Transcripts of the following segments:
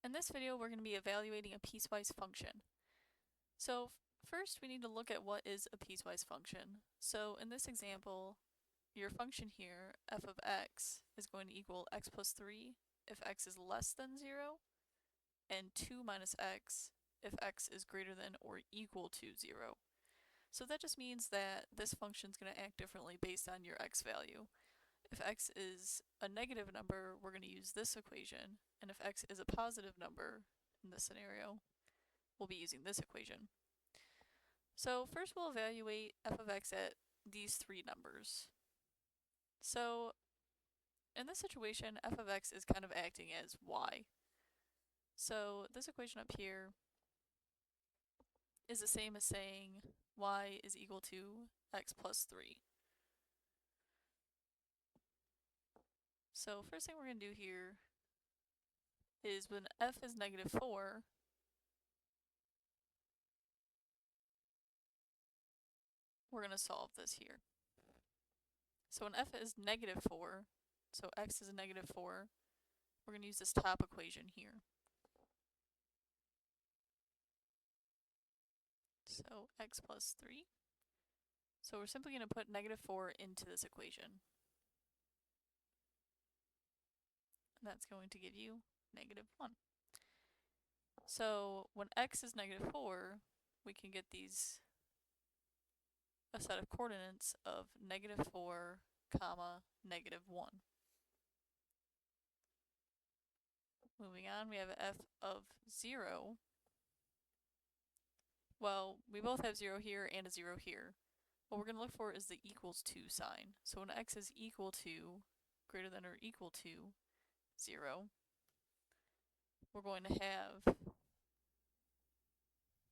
In this video, we're going to be evaluating a piecewise function. So first, we need to look at what is a piecewise function. So in this example, your function here, f of x, is going to equal x plus 3 if x is less than 0, and 2 minus x if x is greater than or equal to 0. So that just means that this function is going to act differently based on your x value. If x is a negative number, we're going to use this equation, and if x is a positive number, in this scenario, we'll be using this equation. So first we'll evaluate f of x at these three numbers. So in this situation, f of x is kind of acting as y. So this equation up here is the same as saying y is equal to x plus 3. So first thing we're going to do here is when f is negative 4, we're going to solve this here. So when f is negative 4, so x is negative 4, we're going to use this top equation here. So x plus 3. So we're simply going to put negative 4 into this equation. And that's going to give you negative 1. So when x is negative 4, we can get these a set of coordinates of negative 4, comma, negative 1. Moving on, we have f of 0. Well, we both have 0 here and a 0 here. What we're going to look for is the equals to sign. So when x is equal to, greater than or equal to 0, we're going to have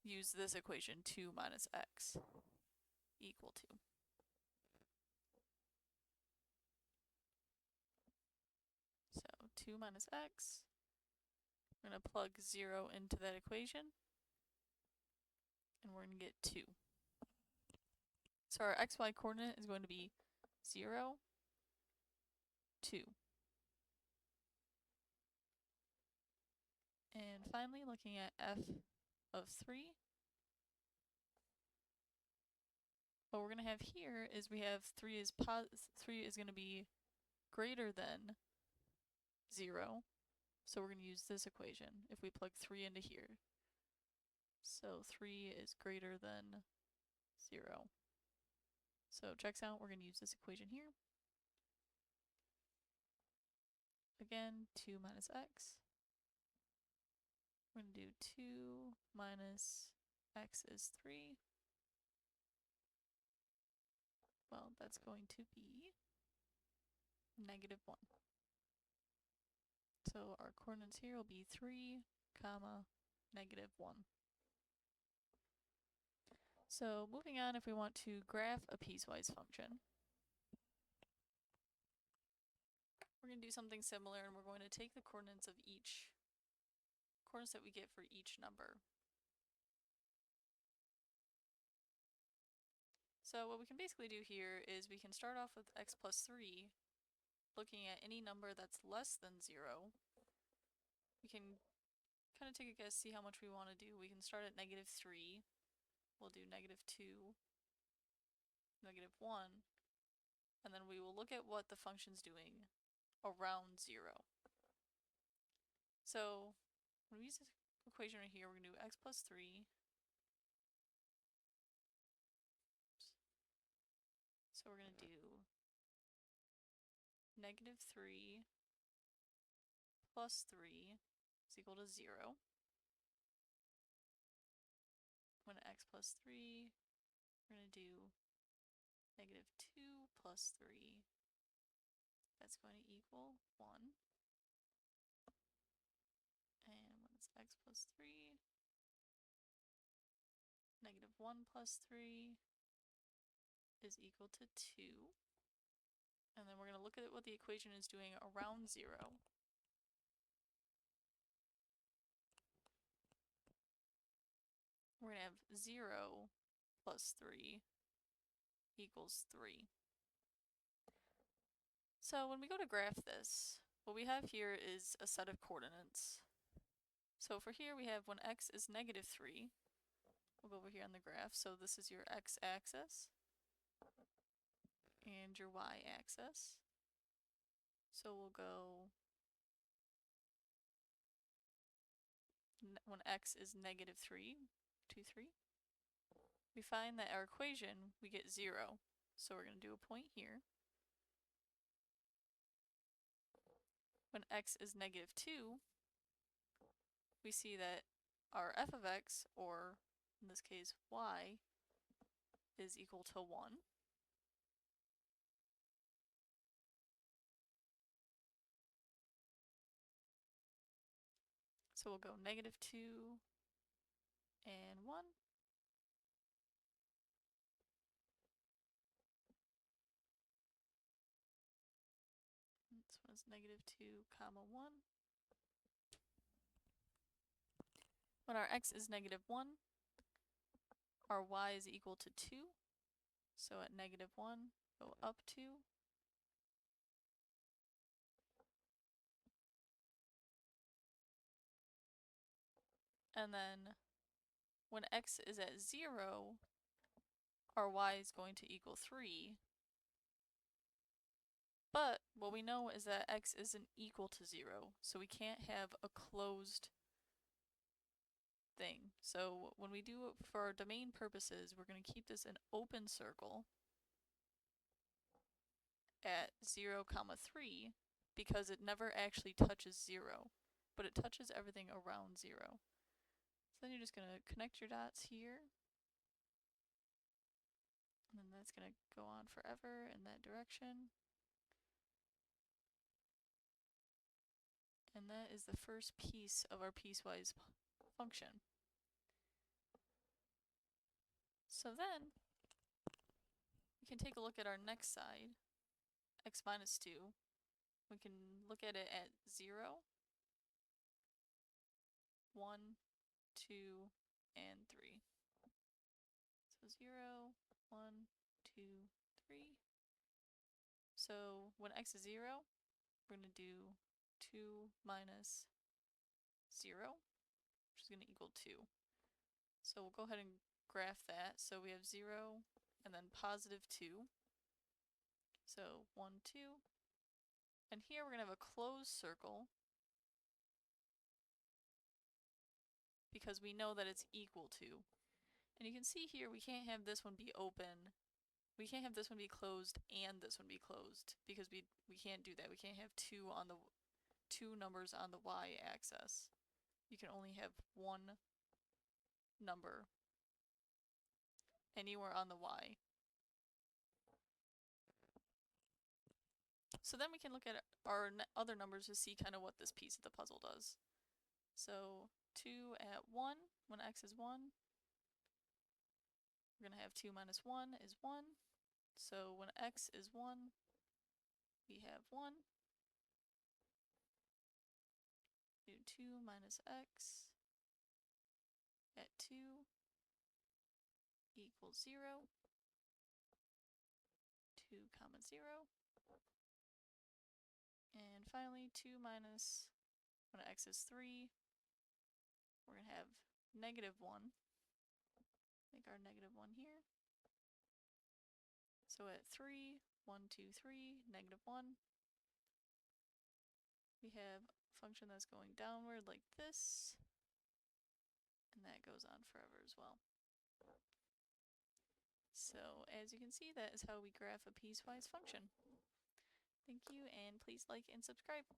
use this equation 2 minus x equal to. So 2 minus x, we're going to plug 0 into that equation, and we're going to get 2. So our xy coordinate is going to be 0, 2. And finally, looking at f of 3, what we're going to have here is we have 3 is going to be greater than 0, so we're going to use this equation if we plug 3 into here. So 3 is greater than 0. So checks out, we're going to use this equation here. Again, 2 minus x. We're going to do 2 minus x is 3. Well, that's going to be negative 1. So our coordinates here will be 3, comma, negative 1. So moving on, if we want to graph a piecewise function, we're going to do something similar, and we're going to take the coordinates that we get for each number. So what we can basically do here is we can start off with x plus 3, looking at any number that's less than 0. We can kind of take a guess, see how much we want to do. We can start at negative 3. We'll do negative 2, negative 1, and then we will look at what the function's doing around 0. So when we use this equation right here, we're going to do x plus 3. So we're going to do negative 3 plus 3 is equal to 0. When x plus 3, we're going to do negative 2 plus 3. That's going to equal 1. And when it's x plus 3, negative 1 plus 3 is equal to 2. And then we're going to look at what the equation is doing around 0. We're going to have 0 plus 3 equals 3. So when we go to graph this, what we have here is a set of coordinates. So for here we have when x is negative 3, we'll go over here on the graph, so this is your x-axis and your y-axis. So we'll go when x is negative 3, 2, 3. We find that our equation, we get 0. So we're going to do a point here. When x is negative 2, we see that our f of x, or in this case y, is equal to 1. So we'll go negative 2 and 1. This one is negative 2 comma 1. When our x is negative 1, our y is equal to 2. So at negative 1, go up 2. And then when x is at 0, our y is going to equal 3. But what we know is that x isn't equal to 0, so we can't have a closed thing. So when we do it for our domain purposes, we're going to keep this an open circle at 0, comma 3, because it never actually touches 0, but it touches everything around 0. So then you're just going to connect your dots here, and then that's going to go on forever in that direction. And that is the first piece of our piecewise function. So then we can take a look at our next side, x minus 2. We can look at it at 0, 1, 2, and 3. So 0, 1, 2, 3. So when x is 0, we're going to do 2 minus 0, which is going to equal 2. So we'll go ahead and graph that. So we have 0 and then positive 2. So 1, 2. And here we're going to have a closed circle because we know that it's equal to. And you can see here we can't have this one be open. We can't have this one be closed and this one be closed because we can't do that. We can't have two numbers on the y-axis. You can only have one number anywhere on the y. So then we can look at our other numbers to see kind of what this piece of the puzzle does. So 2 at 1, when x is 1, we're going to have 2 minus 1 is 1. So when x is 1, we have 1. Do 2 minus x at 2 equals 0. 2 comma 0. And finally 2 minus, when x is 3, we're going to have negative 1. Make our negative 1 here. So at 3, 1, 2, 3, negative 1, we have a function that's going downward like this, and that goes on forever as well. So as you can see, that is how we graph a piecewise function. Thank you, and please like and subscribe.